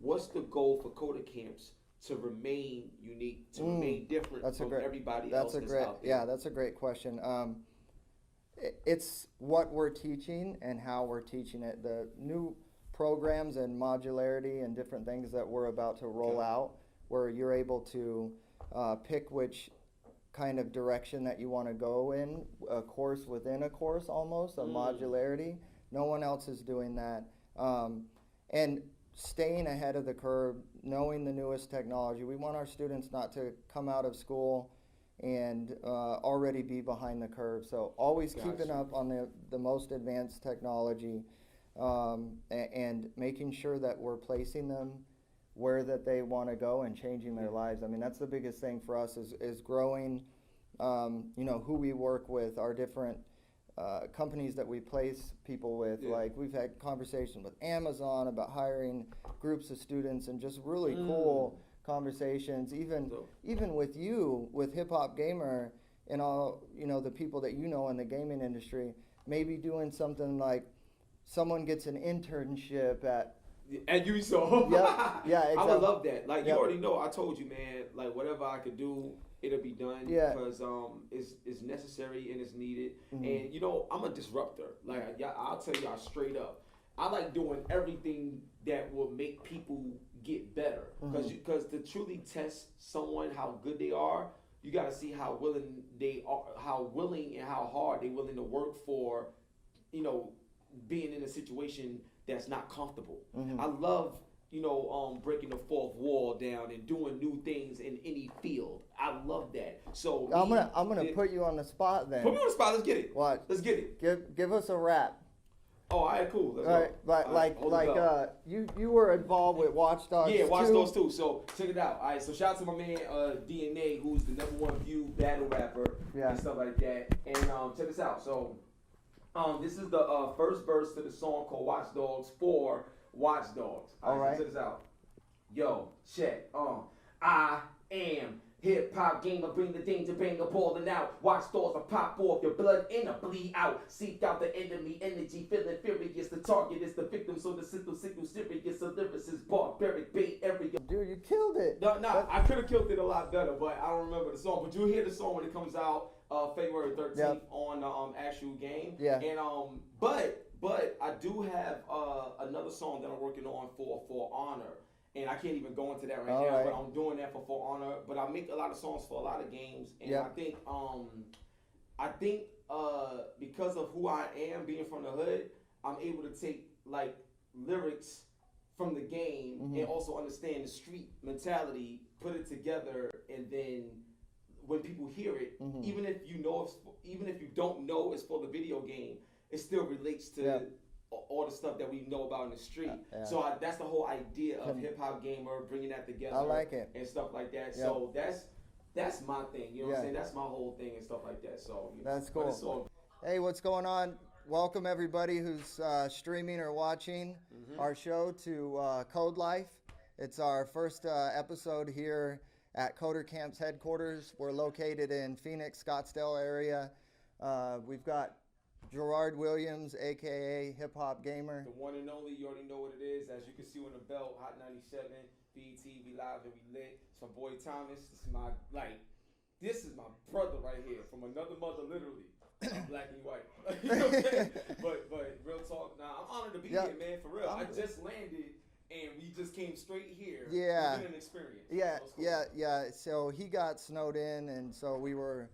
what's the goal for CoderCamps to remain unique, to remain different from everybody else that's out there? Yeah, that's a great question. It's what we're teaching and how we're teaching it. The new programs and modularity and different things that we're about to roll out, where you're able to pick which kind of direction that you want to go in, a course within a course almost, a modularity. No one else is doing that. And staying ahead of the curve, knowing the newest technology. We want our students not to come out of school and already be behind the curve. So always keeping up on the most advanced technology and making sure that we're placing them where that they want to go and changing their lives. I mean, that's the biggest thing for us is growing, who we work with, our different companies that we place people with. Like we've had conversations with Amazon about hiring groups of students and just really cool conversations, even with you, with Hip Hop Gamer and all, the people that you know in the gaming industry, maybe doing something like someone gets an internship at you saw. Yeah, exactly. I would love that. Like, you already know, I told you, man, like, whatever I could do, it'll be done. Because it's necessary and it's needed. And, I'm a disruptor. Like, I'll tell y'all straight up. I like doing everything that will make people get better. Because to truly test someone, how good they are, you got to see how willing they are, how willing and how hard they're willing to work for, being in a situation that's not comfortable. I love, breaking the fourth wall down and doing new things in any field. I love that. So I'm gonna put you on the spot then. Put me on the spot. Let's get it. What? Let's get it. Give us a rap. Oh, all right, cool. Let's go. You were involved with Watch Dogs. Yeah, Watch Dogs too. So check it out. All right, so shout out to my man DNA, who's the #1 viewed battle rapper and stuff like that. And check this out. So this is the first verse to the song called Watch Dogs for Watch Dogs. All right. So check this out. Yo, check. I am hip hop gamer, bring the danger, bang a balling out. Watch dogs, I pop off your blood and I bleed out. Seek out the enemy energy, feeling furious. The target is the victim, so the signal serious. The lyrics is barbaric, bait area. Dude, you killed it. No, I could have killed it a lot better, but I don't remember the song. But you'll hear the song when it comes out February 13th on the actual game. Yeah. And but I do have another song that I'm working on for Honor. And I can't even go into that right now, but I'm doing that for Honor. But I make a lot of songs for a lot of games, and I think because of who I am, being from the hood, I'm able to take like lyrics from the game and also understand the street mentality, put it together, and then when people hear it, even if you don't know it's for the video game, it still relates to all the stuff that we know about in the street. So that's the whole idea of Hip Hop Gamer, bringing that together. I like it. And stuff like that. So that's my thing. You know what I'm saying? That's my whole thing and stuff like that. So that's cool. Hey, what's going on? Welcome everybody who's streaming or watching our show to CODELIFE. It's our first episode here at CoderCamps headquarters. We're located in Phoenix, Scottsdale area. We've got Gerard Williams, a.k.a. Hip Hop Gamer. The one and only, you already know what it is. As you can see on the belt, Hot 97, BET, we live and we lit. It's my boy Thomas. This is my brother right here from another mother, literally. I'm black and white. You know what I'm saying? But real talk, I'm honored to be here, man, for real. I just landed and we just came straight here. Yeah. It's been an experience. Yeah, so cool. So he got snowed in, and so we were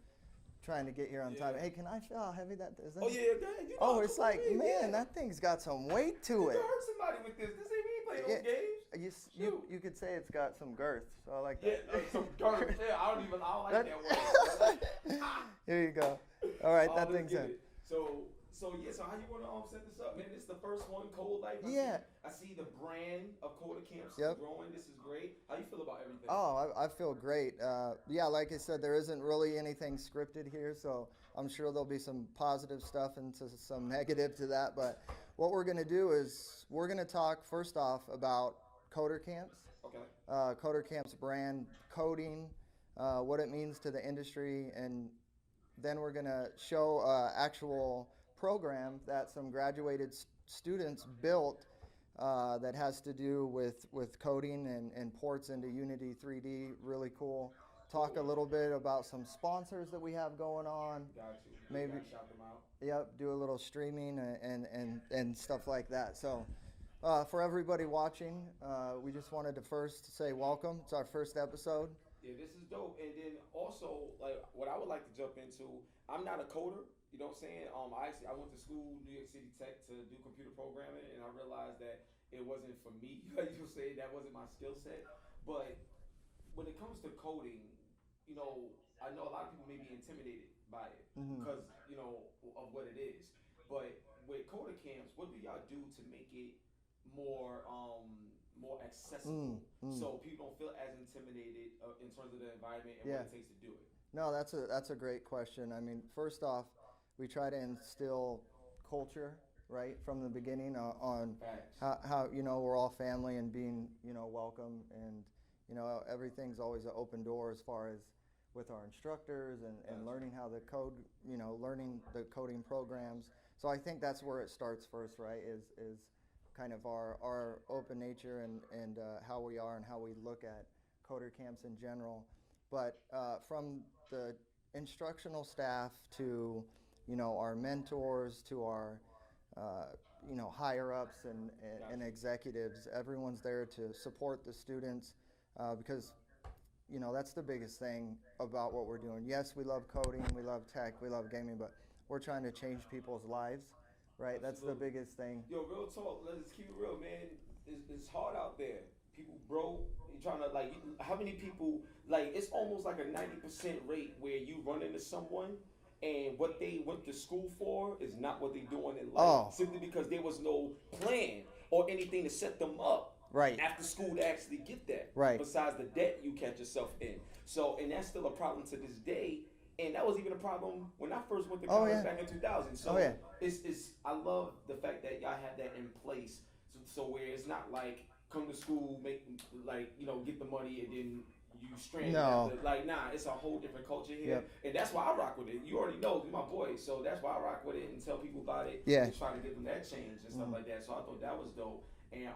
trying to get here on time. Hey, can I feel how heavy that is? Oh yeah, man. It's like, man, that thing's got some weight to it. You can hurt somebody with this. This ain't me playing those games. You could say it's got some girth, so I like that. Yeah, some girth. Yeah, I don't like that word. Here you go. All right, that thing's in. So how you want to set this up, man? This is the first one, CODELIFE. I see the brand of CoderCamps growing. This is great. How you feel about everything? Oh, I feel great. Like I said, there isn't really anything scripted here, so I'm sure there'll be some positive stuff and some negative to that. But what we're going to do is we're going to talk first off about CoderCamps. Okay. CoderCamps brand, coding, what it means to the industry, and then we're going to show actual program that some graduated students built that has to do with coding and ports into Unity 3D. Really cool. Talk a little bit about some sponsors that we have going on. Got you. Maybe shout them out. Yep, do a little streaming and stuff like that. So for everybody watching, we just wanted to first say welcome. It's our first episode. Yeah, this is dope. And then also, like, what I would like to jump into, I'm not a coder. You know what I'm saying? I went to school, New York City Tech, to do computer programming, and I realized that it wasn't for me. Like you say, that wasn't my skill set. But when it comes to coding, you know, I know a lot of people may be intimidated by it because, you know, of what it is. But with CoderCamps, what do y'all do to make it more accessible so people don't feel as intimidated in terms of the environment and what it takes to do it? No, that's a great question. I mean, first off, we try to instill culture, right, from the beginning on how you know, we're all family and being, you know, welcome, and you know, everything's always an open door as far as with our instructors and learning how the code, you know, learning the coding programs. So I think that's where it starts first, right, is kind of our open nature and how we are and how we look at CoderCamps in general. But from the instructional staff to, you know, our mentors to our, you know, higher ups and executives, everyone's there to support the students because, you know, that's the biggest thing about what we're doing. Yes, we love coding, we love tech, we love gaming, but we're trying to change people's lives, right? Absolutely. That's the biggest thing. Yo, real talk, let's keep it real, man. It's hard out there. People broke, you're trying to, like, how many people, like, it's almost like a 90% rate where you run into someone and what they went to school for is not what they're doing in life. Simply because there was no plan or anything to set them up. Right. After school to actually get that. Right. Besides the debt you catch yourself in. So, and that's still a problem to this day. And that was even a problem when I first went to college back in 2000. So it's I love the fact that y'all have that in place. So where it's not like come to school, make, like, you know, get the money and then you stranded. No. Like, nah, it's a whole different culture here. And that's why I rock with it. You already know, you're my boy. So that's why I rock with it and tell people about it. Yeah. And try to give them that change and stuff like that. So I thought that was dope. And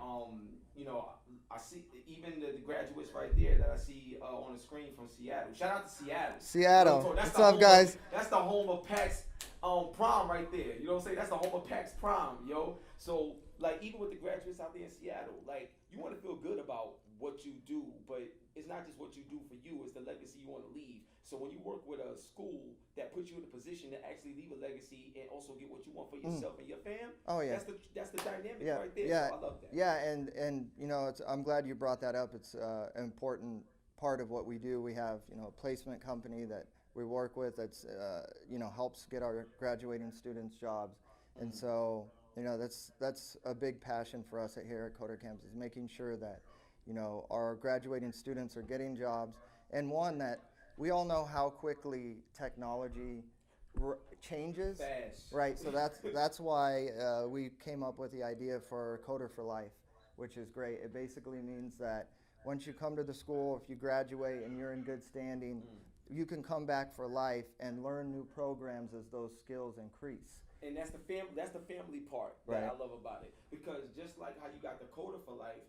you know, I see even the graduates right there that I see on the screen from Seattle. Shout out to Seattle. Seattle. What's up, guys? That's the home of PAX prom right there. You know what I'm saying? That's the home of PAX prom, yo. So, like, even with the graduates out there in Seattle, like, you want to feel good about what you do, but it's not just what you do for you, it's the legacy you want to leave. So when you work with a school that puts you in a position to actually leave a legacy and also get what you want for yourself and your fam, that's the dynamic right there. Yeah, so I love that. Yeah, and you know, I'm glad you brought that up. It's an important part of what we do. We have, you know, a placement company that we work with that's you know, helps get our graduating students jobs, and so, you know, that's a big passion for us here at CoderCamps, is making sure that, you know, our graduating students are getting jobs, and one that we all know how quickly technology changes. Fast. Right, so that's why we came up with the idea for Coder for Life, which is great. It basically means that once you come to the school, if you graduate and you're in good standing, you can come back for life and learn new programs as those skills increase. And that's the family part that I love about it. Because just like how you got the Coder for Life,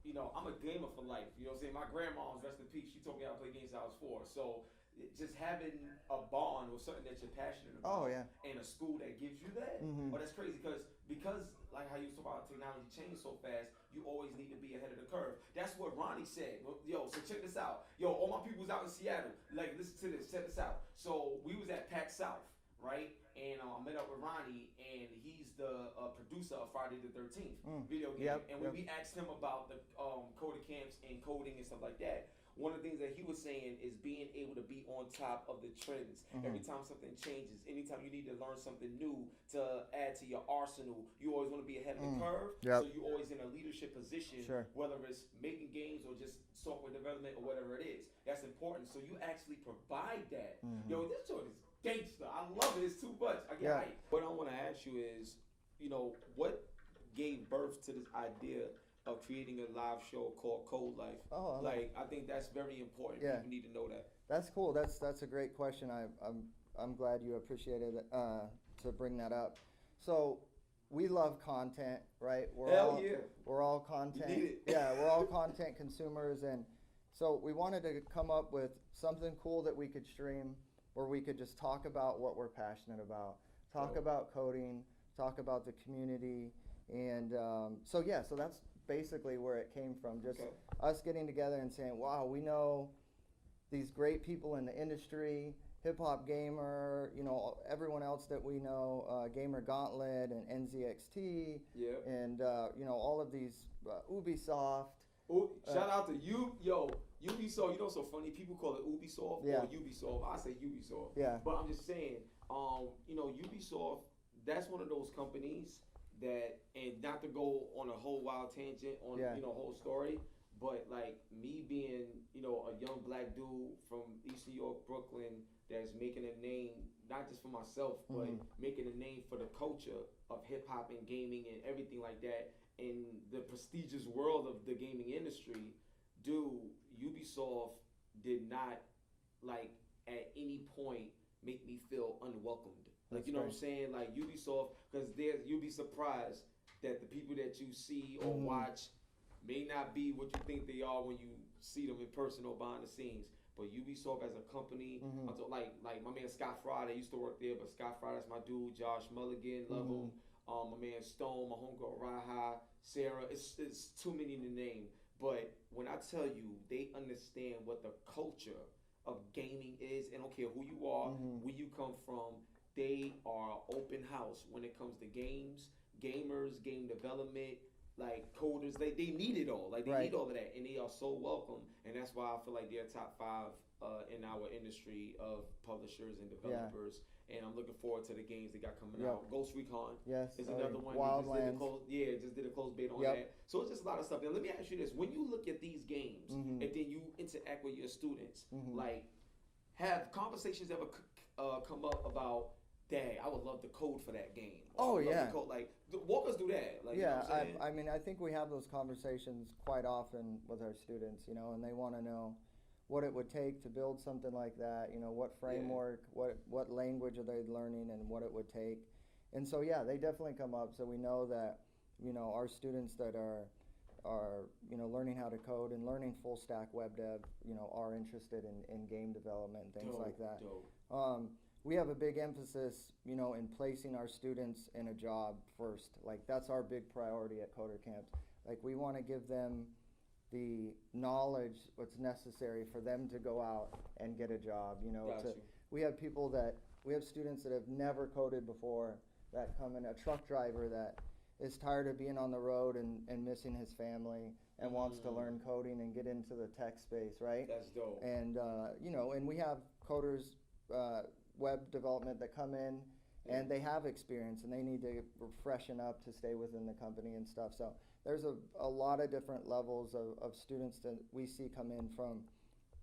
you know, I'm a gamer for life. You know what I'm saying? My grandma's, rest in peace, she told me how to play games I was 4. So just having a bond with something that you're passionate about and a school that gives you that, that's crazy. Because like how you talk about technology change so fast, you always need to be ahead of the curve. That's what Ronnie said. Yo, so check this out. Yo, all my people's out in Seattle. Like, listen to this. Check this out. So we was at PAX South, right? And I met up with Ronnie, and he's the producer of Friday the 13th video game. And when we asked him about the CoderCamps and coding and stuff like that, one of the things that he was saying is being able to be on top of the trends. Every time something changes, anytime you need to learn something new to add to your arsenal, you always want to be ahead of the curve. So you're always in a leadership position, whether it's making games or just software development or whatever it is. That's important. So you actually provide that. Yo, this joint is gangster. I love it. It's too much. I get hyped. What I want to ask you is, you know, what gave birth to this idea of creating a live show called CODELIFE? Like, I think that's very important. People need to know that. That's cool. That's a great question. I'm glad you appreciated it, to bring that up. So we love content, right? We're all content. You need it. Yeah, we're all content consumers, and so we wanted to come up with something cool that we could stream, where we could just talk about what we're passionate about, talk about coding, talk about the community, and so that's basically where it came from. Just us getting together and saying, wow, we know these great people in the industry, HipHopGamer, you know, everyone else that we know, Gamer Gauntlet and NZXT, and you know, all of these Ubisoft. Shout out to you, Ubisoft. You know, so funny. People call it Ubisoft or Ubisoft. I say Ubisoft. Yeah. But I'm just saying, you know, Ubisoft. That's one of those companies that, and not to go on a whole wild tangent on you know, whole story. But like me being, you know, a young black dude from East New York, Brooklyn, that's making a name, not just for myself, but making a name for the culture of hip hop and gaming and everything like that in the prestigious world of the gaming industry. Dude, Ubisoft did not, like, at any point make me feel unwelcomed. Like, you know what I'm saying? Like, Ubisoft, because you'll be surprised that the people that you see or watch may not be what you think they are when you see them in person or behind the scenes. But Ubisoft as a company, like my man Scott Fry, they used to work there, but Scott Fry, that's my dude. Josh Mulligan, love him. My man Stone, my homegirl Raha, Sarah. It's too many to name. But when I tell you, they understand what the culture of gaming is, and don't care who you are, where you come from, they are open house when it comes to games, gamers, game development, like coders. They need it all. Like, they need all of that, and they are so welcome. And that's why I feel like they're top 5 in our industry of publishers and developers. And I'm looking forward to the games they got coming out. Ghost Recon is another one. Wildlands. Just did a close beta on that. So it's just a lot of stuff. Now let me ask you this: when you look at these games and then you interact with your students, like, have conversations ever come up about, dang, I would love to code for that game? Code. Like, walk us through that. Like, you know what I'm saying? I mean, I think we have those conversations quite often with our students, you know, and they want to know what it would take to build something like that, you know, what framework, what language are they learning, and what it would take. And so, they definitely come up. So we know that, you know, our students that are you know, learning how to code and learning full stack web dev, you know, are interested in game development and things like that. We have a big emphasis, you know, in placing our students in a job first. Like, that's our big priority at CoderCamps. Like, we want to give them the knowledge what's necessary for them to go out and get a job. You know, we have students that have never coded before that come in, a truck driver that is tired of being on the road and missing his family and wants to learn coding and get into the tech space, right? That's dope. And you know, and we have coders, web development that come in and they have experience and they need to freshen up to stay within the company and stuff. So there's a lot of different levels of students that we see come in, from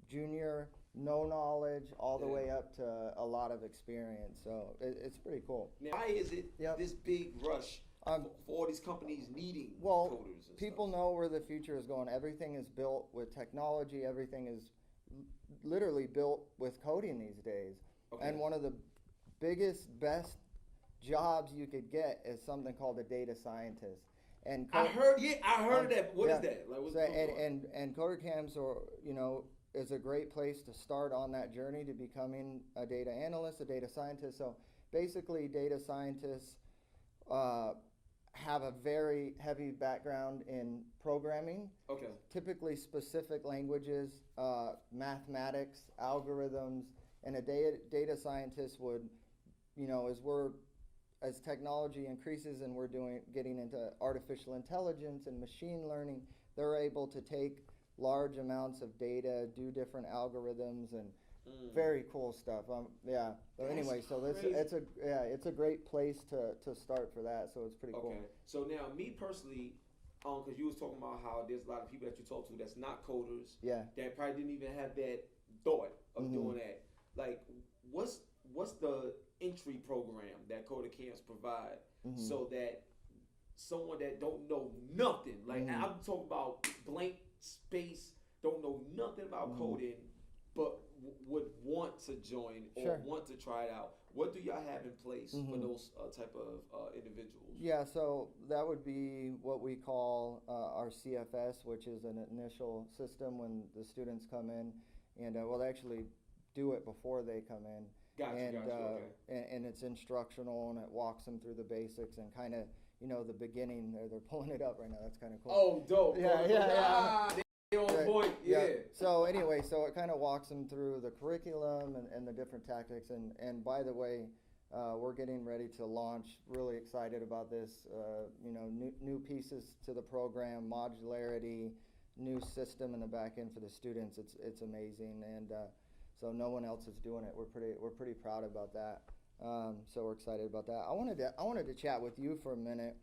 junior, no knowledge, all the way up to a lot of experience. So it's pretty cool. Now, why is it this big rush for all these companies needing coders? And people know where the future is going. Everything is built with technology. Everything is literally built with coding these days. And one of the biggest, best jobs you could get is something called a data scientist. And I heard that. What is that? Like, what's and CoderCamps, or, you know, is a great place to start on that journey to becoming a data analyst, a data scientist. So basically, data scientists have a very heavy background in programming. Typically specific languages, mathematics, algorithms. And a data scientist would, you know, as technology increases and we're getting into artificial intelligence and machine learning, they're able to take large amounts of data, do different algorithms, and very cool stuff. So anyway, so it's a great place to start for that. So it's pretty cool. So now, me personally, because you was talking about how there's a lot of people that you talk to that's not coders, that probably didn't even have that thought of doing that. Like, what's the entry program that CoderCamps provide so that someone that don't know nothing, like I'm talking about blank space, don't know nothing about coding, but would want to join or want to try it out, what do y'all have in place for those type of individuals? Yeah, so that would be what we call our CFS, which is an initial system when the students come in, and we'll actually do it before they come in. Gotcha, okay. And it's instructional, and it walks them through the basics and kind of, the beginning. They're pulling it up right now. That's kind of cool. Oh, dope. Yeah. They on point. Yeah. So anyway, so it kind of walks them through the curriculum and the different tactics. And by the way, we're getting ready to launch. Really excited about this. New pieces to the program, modularity, new system in the back end for the students. It's amazing, and so no one else is doing it. We're pretty proud about that. So we're excited about that. I wanted to chat with you for a minute,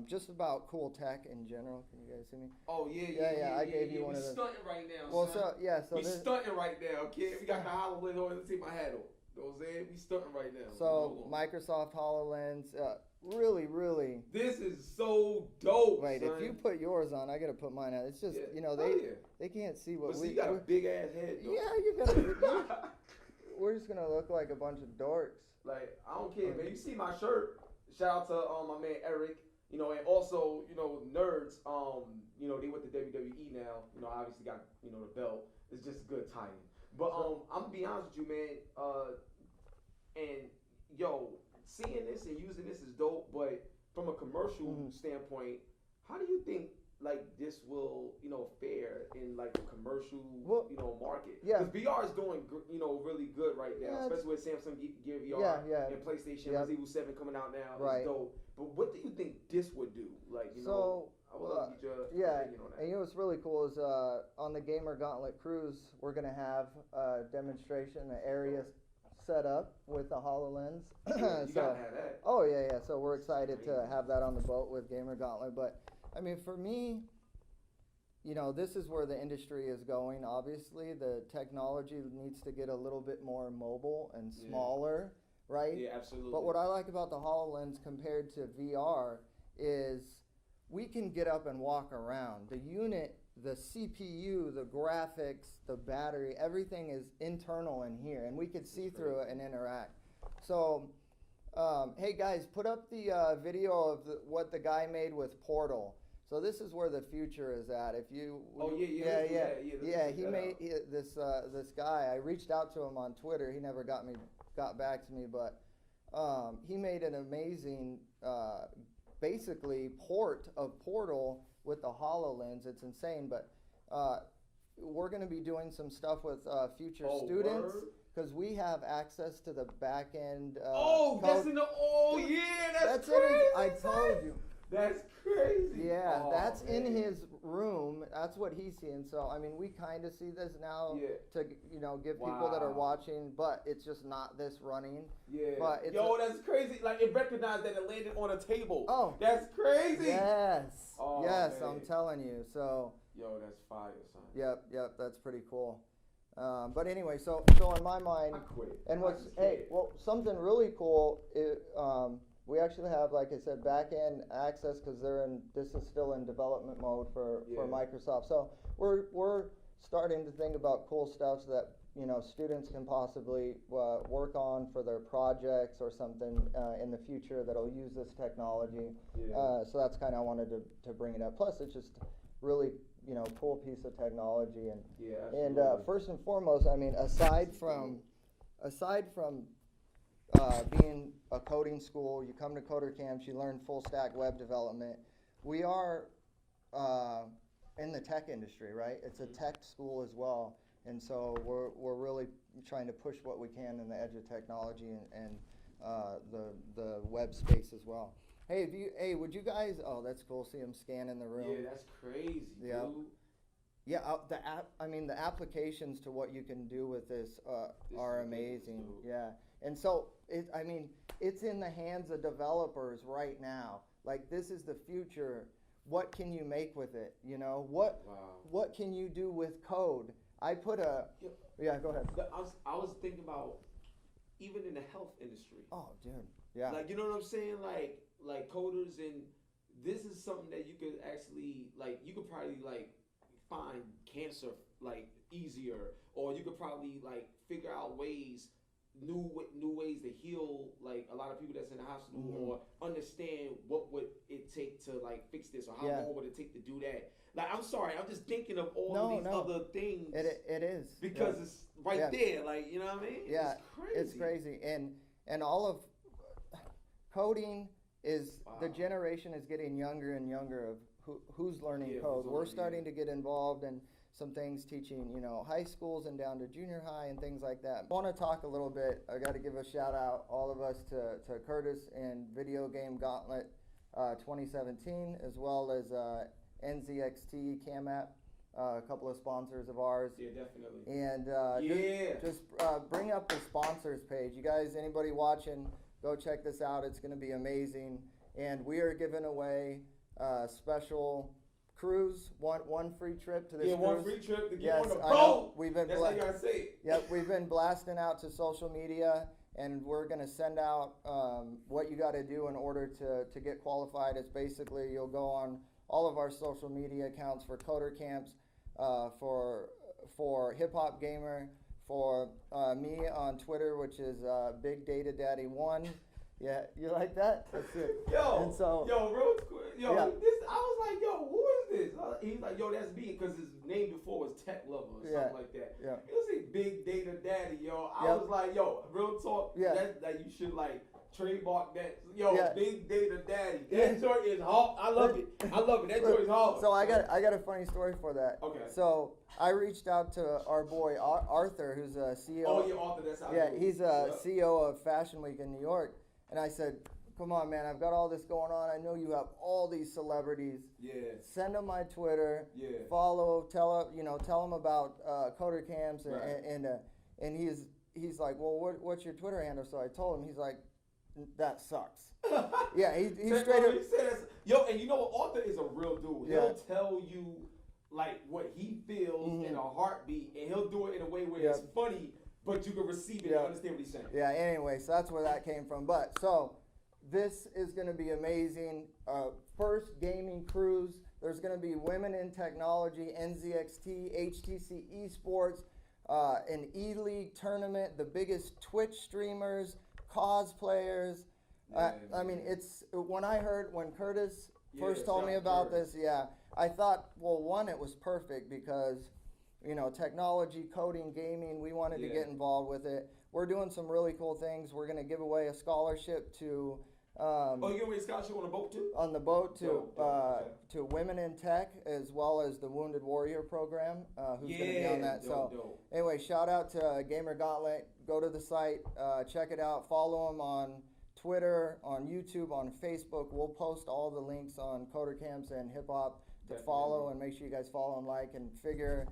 just about cool tech in general. Can you guys see me? Oh yeah. I gave you one of those. We stunting right now. Well, son. we stunting right now. Okay, we got the HoloLens on. Let's see my hat on. You know what I'm saying? We stunting right now. So Microsoft HoloLens, really. This is so dope. Wait, son. if you put yours on, I gotta put mine on. It's just they can't see what you got a big ass head. Though. Yeah, you got. We're just gonna look like a bunch of dorks. Like, I don't care, man. You see my shirt. Shout out to my man Eric. And also, nerds. They with the WWE now. Obviously got the belt. It's just good timing. But I'm gonna be honest with you, man. And seeing this and using this is dope. But from a commercial standpoint, how do you think this will fare in the commercial market? Yeah, because VR is doing really good right now, especially with Samsung Gear VR and PlayStation Resident Evil 7 coming out now. Right. It's dope. But what do you think this would do? I would love to get your opinion on that. And what's really cool is on the Gamer Gauntlet cruise, we're gonna have a demonstration, an area set up with the HoloLens. You gotta have that. Oh yeah. So we're excited to have that on the boat with Gamer Gauntlet. But I mean, for me, this is where the industry is going. Obviously, the technology needs to get a little bit more mobile and smaller, right? Yeah, absolutely. But what I like about the HoloLens compared to VR is we can get up and walk around. The unit, the CPU, the graphics, the battery, everything is internal in here, and we could see through it and interact. So, hey guys, put up the video of what the guy made with Portal. So this is where the future is at. If you, he made this guy. I reached out to him on Twitter. He never got back to me, but he made an amazing, basically port of Portal with the HoloLens. It's insane, but we're going to be doing some stuff with future students. Because we have access to the back end. That's crazy. I told you. That's crazy. Yeah, that's in his room. That's what he's seeing. So I mean, we kind of see this now to give people that are watching, but it's just not this running. Yeah. But it's that's crazy. It recognized that it landed on a table. Oh, that's crazy. Yes. Oh, yes, man. I'm telling you. So. That's fire, son. Yep. That's pretty cool. But anyway, so in my mind, I quit. And something really cool. We actually have, like I said, back-end access because this is still in development mode for Microsoft. So we're starting to think about cool stuff that students can possibly work on for their projects or something in the future that'll use this technology. So that's kind of I wanted to bring it up. Plus, it's just really cool piece of technology and first and foremost, I mean, aside from being a coding school, you come to CoderCamps, you learn full stack web development. We are in the tech industry, right? It's a tech school as well, and so we're really trying to push what we can in the edge of technology and the web space as well. Hey, would you guys? Oh, that's cool. See them scanning the room. Yeah, that's crazy, dude. Yeah, the applications to what you can do with this are amazing. Yeah, and so it's in the hands of developers right now. Like, this is the future. What can you make with it? What can you do with code? I put a go ahead. I was thinking about even in the health industry. Oh, dude. Yeah. You know what I'm saying? Like coders, and this is something that you could actually you could probably find cancer easier, or you could probably like figure out ways, new ways to heal like a lot of people that's in the hospital, or understand what would it take to like fix this, or how long would it take to do that. Like, I'm sorry, I'm just thinking of all of these other things. It is because it's right there, like, you know what I mean? Yeah, it's crazy. And all of coding is the generation is getting younger and younger of who's learning code. We're starting to get involved in some things, teaching, you know, high schools and down to junior high and things like that. I want to talk a little bit. I got to give a shout out, all of us, to Curtis and Video Game Gauntlet 2017, as well as NZXT Cam App, a couple of sponsors of ours. Yeah, definitely. And just bring up the sponsors page. You guys, anybody watching, go check this out. It's going to be amazing. And we are giving away special cruise, one free trip to this cruise. One free trip to get on the boat. That's how you gotta say it. Yep, we've been blasting out to social media, and we're gonna send out what you got to do in order to get qualified. It's basically, you'll go on all of our social media accounts for CoderCamps, for HipHopGamer, for me on Twitter, which is Big Data Daddy 1. Yeah, you like that? That's it. Real quick. I was like, yo, who is this? He's like, yo, that's me, because his name before was Tech Lover or something like that. Yeah. It was a Big Data Daddy, yo. I was like, yo, real talk. Yeah. That you should like trademark that. Yo, Big Data Daddy. That joint is hard. I love it. That joint is hard. So I got a funny story for that. Okay. So I reached out to our boy Arthur, who's a CEO. Oh yeah, Arthur. That's how. Yeah, he's a CEO of Fashion Week in New York, and I said, come on, man, I've got all this going on. I know you have all these celebrities. Yeah. Send them my Twitter. Yeah. Follow. Tell them about CoderCamps, and he's like, well, what's your Twitter handle? So I told him. He's like, that sucks. Yeah, he straight up. He said, yo, and you know what? Arthur is a real dude. He'll tell you like what he feels in a heartbeat, and he'll do it in a way where it's funny, but you can receive it and understand what he's saying. Yeah. Anyway, so that's where that came from. But so this is going to be amazing. First gaming cruise. There's going to be Women in Technology, NZXT, HTC Esports, an E-League tournament, the biggest Twitch streamers, cosplayers. I mean, it's when Curtis first told me about this, I thought, well, one, it was perfect because, you know, technology, coding, gaming, we wanted to get involved with it. We're doing some really cool things. We're going to give away a scholarship to you give away a scholarship on the boat too? On the boat to Women in Tech, as well as the Wounded Warrior program, who's going to be on that. Anyway, shout out to Gamer Gauntlet. Go to the site, check it out. Follow them on Twitter, on YouTube, on Facebook. We'll post all the links on CoderCamps and Hip Hop to follow, and make sure you guys follow and like, and figure.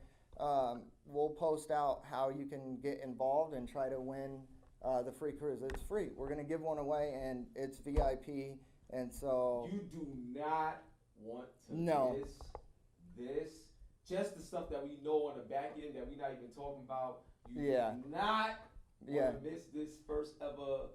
We'll post out how you can get involved and try to win the free cruise. It's free. We're going to give one away, and it's VIP. And so you do not want to miss this. Just the stuff that we know on the back end that we're not even talking about. You do not want to miss this first ever.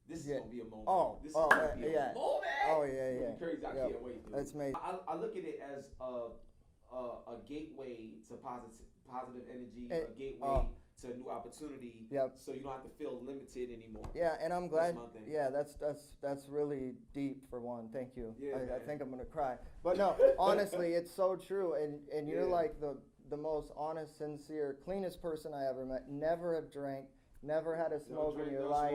This is going to be a moment. This is going to be a moment. Oh, yeah. It's gonna be crazy. I can't wait, dude. That's amazing. I look at it as a gateway to positive energy, a gateway to a new opportunity. So you don't have to feel limited anymore. Yeah, and I'm glad. Yeah, that's really deep for one. Thank you. Yeah, I think I'm gonna cry. But no, honestly, it's so true. And you're like the most honest, sincere, cleanest person I ever met. Never have drank. Never had a smoke in your life.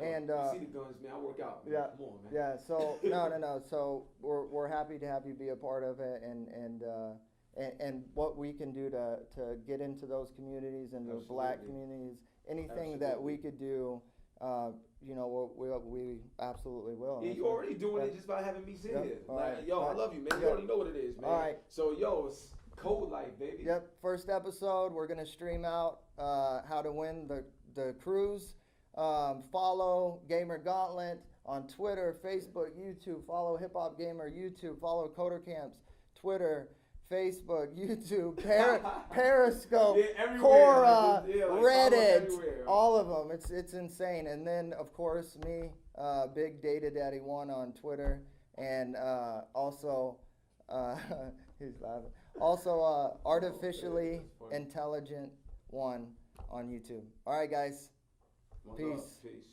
And you see the guns, man. I work out. Man. Yeah. Come on, man. Yeah. So no. So we're happy to have you be a part of it, and what we can do to get into those communities and the black communities, anything that we could do, you know, we absolutely will. Yeah, you're already doing it just by having me sit here. Like, yo, I love you, man. You already know what it is, man. All right. So, yo, it's CODELIFE, baby. Yep. First episode, we're gonna stream out how to win the cruise. Follow Gamer Gauntlet on Twitter, Facebook, YouTube. Follow Hip Hop Gamer YouTube. Follow CoderCamps, Twitter, Facebook, YouTube, Periscope, Quora, Reddit, all of them. It's insane. And then, of course, me, Big Data Daddy 1 on Twitter, and also he's laughing. Also, Artificially Intelligent 1 on YouTube. All right, guys. Peace. Peace.